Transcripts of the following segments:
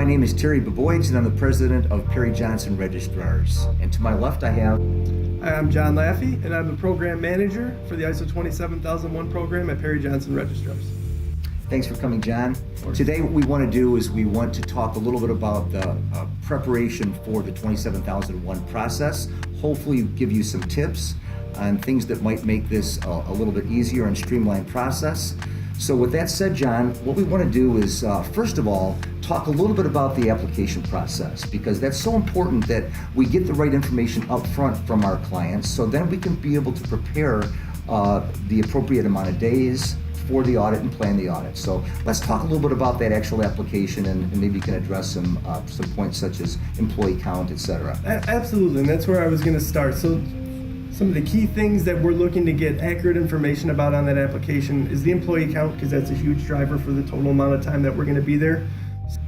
name is Terry Boboige, and I'm the president of Perry Johnson Registrars. And to my left, I have... Hi, I'm John Laffey, and I'm the Program Manager for the ISO 27001 program at Perry Johnson Registrars. Thanks for coming, John. Today what we want to do is we want to talk a little bit about the preparation for the 27001 process, hopefully give you some tips on things that might make this a little bit easier and streamlined process. So with that said, John, what we want to do is, first of all, talk a little bit about the application process, because that's so important that we get the right information up front from our clients, so then we can be able to prepare the appropriate amount of days for the audit and plan the audit. So let's talk a little bit about that actual application, and maybe you can address some points such as employee count, etc. Absolutely, and that's where I was going to start. So some of the key things that we're looking to get accurate information about on that application is the employee count, because that's a huge driver for the total amount of time that we're going to be there.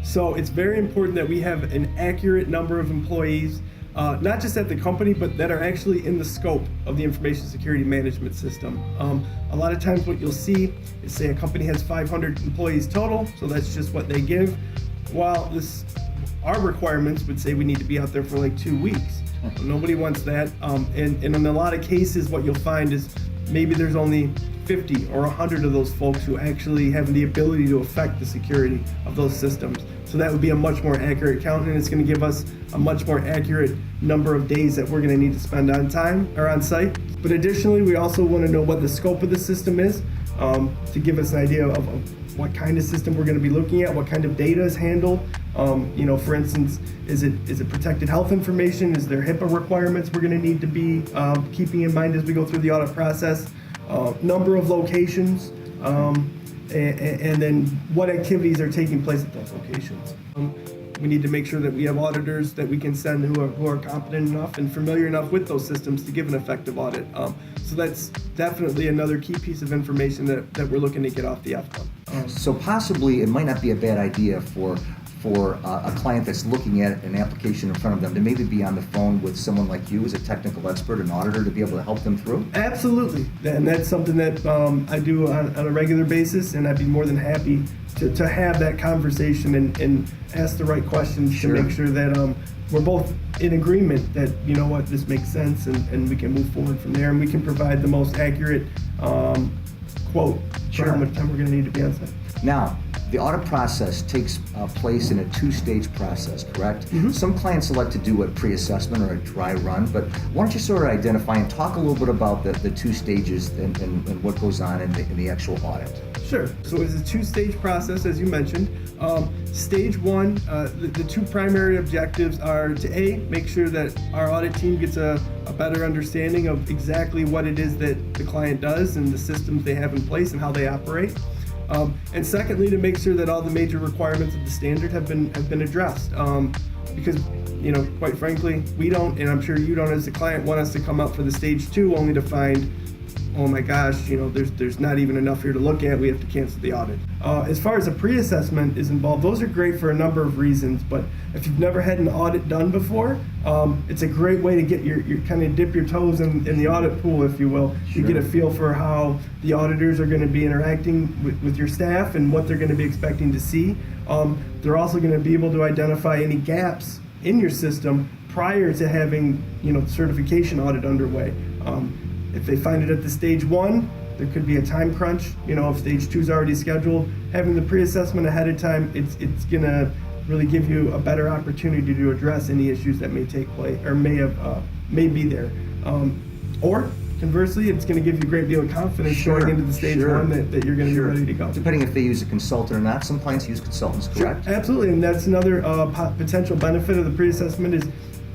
So it's very important that we have an accurate number of employees, not just at the company, but that are actually in the scope of the information security management system. A lot of times what you'll see is, say, a company has 500 employees total, so that's just what they give, while our requirements would say we need to be out there for like 2 weeks. Nobody wants that, and in a lot of cases what you'll find is maybe there's only 50 or 100 of those folks who actually have the ability to affect the security of those systems. So that would be a much more accurate count, and it's going to give us a much more accurate number of days that we're going to need to spend on time or on site. But additionally, we also want to know what the scope of the system is, to give us an idea of what kind of system we're going to be looking at, what kind of data is handled. For instance, is it protected health information? Is there HIPAA requirements we're going to need to be keeping in mind as we go through the audit process? Number of locations, and then what activities are taking place at those locations. We need to make sure that we have auditors that we can send who are competent enough and familiar enough with those systems to give an effective audit. So that's definitely another key piece of information that we're looking to get off the F1. So possibly it might not be a bad idea for a client that's looking at an application in front of them to maybe be on the phone with someone like you as a technical expert, an auditor, to be able to help them through? Absolutely, and that's something that I do on a regular basis, and I'd be more than happy to have that conversation and ask the right questions. Sure. To make sure that we're both in agreement that, you know what, this makes sense, and we can move forward from there, and we can provide the most accurate quote for how much time we're going to need to be on site. Now, the audit process takes place in a two-stage process, correct? Mm-hmm. Some clients select to do a pre-assessment or a dry run, but why don't you sort of identify and talk a little bit about the two stages and what goes on in the actual audit? Sure. So it's a two-stage process, as you mentioned. Stage one, the two primary objectives are to make sure that our audit team gets a better understanding of exactly what it is that the client does and the systems they have in place and how they operate. And secondly, to make sure that all the major requirements of the standard have been addressed. Because, quite frankly, we don't, and I'm sure you don't as a client, want us to come up for the stage two only to find, oh my gosh, there's not even enough here to look at, we have to cancel the audit. As far as a pre-assessment is involved, those are great for a number of reasons, but if you've never had an audit done before, it's a great way to get your kind of dip your toes in the audit pool, if you will. Sure. You get a feel for how the auditors are going to be interacting with your staff and what they're going to be expecting to see. They're also going to be able to identify any gaps in your system prior to having the certification audit underway. If they find it at the stage one, there could be a time crunch. If stage two is already scheduled, having the pre-assessment ahead of time, it's gonna really give you a better opportunity to address any issues that may take place or may be there. Or conversely, it's going to give you a great deal of confidence going into the stage one that you're going to be ready to go. Depending if they use a consultant or not, some clients use consultants, correct? Sure, absolutely, and that's another potential benefit of the pre-assessment is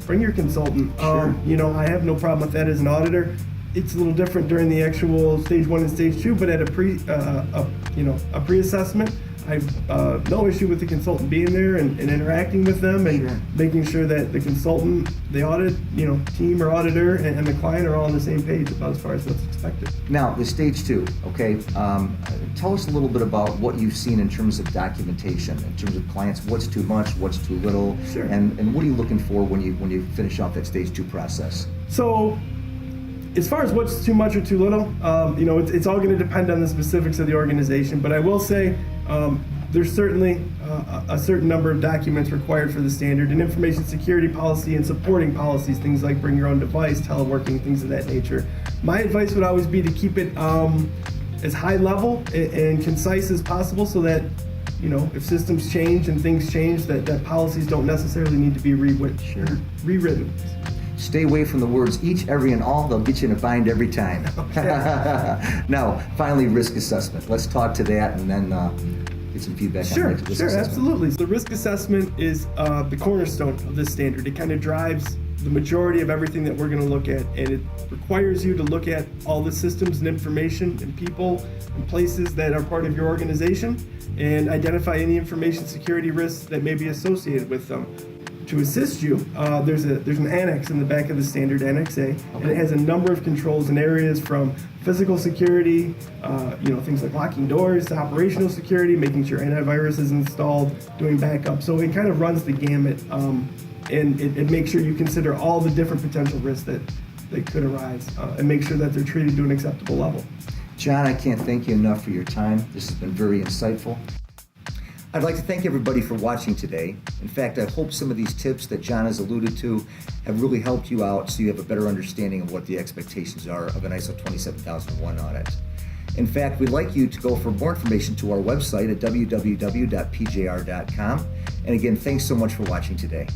bring your consultant. Sure. I have no problem with that as an auditor. It's a little different during the actual stage one and stage two, but at a pre-assessment, I have no issue with the consultant being there and interacting with them and making sure that the consultant, the audit team or auditor, and the client are all on the same page about as far as what's expected. Now, the stage two, okay, tell us a little bit about what you've seen in terms of documentation, in terms of clients, what's too much, what's too little, and what are you looking for when you finish off that stage two process? So, as far as what's too much or too little, it's all going to depend on the specifics of the organization. But I will say, there's certainly a certain number of documents required for the standard, and information security policy and supporting policies, things like bring your own device, teleworking, things of that nature. My advice would always be to keep it as high level and concise as possible, so that, you know, if systems change and things change, that policies don't necessarily need to be rewritten. Stay away from the words each, every, and all. They'll get you in a bind every time. Now, finally, risk assessment. Let's talk to that and then get some feedback on risk assessment. Sure, absolutely. The risk assessment is the cornerstone of this standard. It kind of drives the majority of everything that we're going to look at, and it requires you to look at all the systems and information and people and places that are part of your organization and identify any information security risks that may be associated with them. To assist you, there's an annex in the back of the standard, Annex A, and it has a number of controls in areas from physical security, things like locking doors, to operational security, making sure antivirus is installed, doing backup. So it kind of runs the gamut, and it makes sure you consider all the different potential risks that could arise, and make sure that they're treated to an acceptable level. John, I can't thank you enough for your time. This has been very insightful. I'd like to thank everybody for watching today. In fact, I hope some of these tips that John has alluded to have really helped you out so you have a better understanding of what the expectations are of an ISO 27001 audit. In fact, we'd like you to go for more information to our website at www.pjr.com. And again, thanks so much for watching today.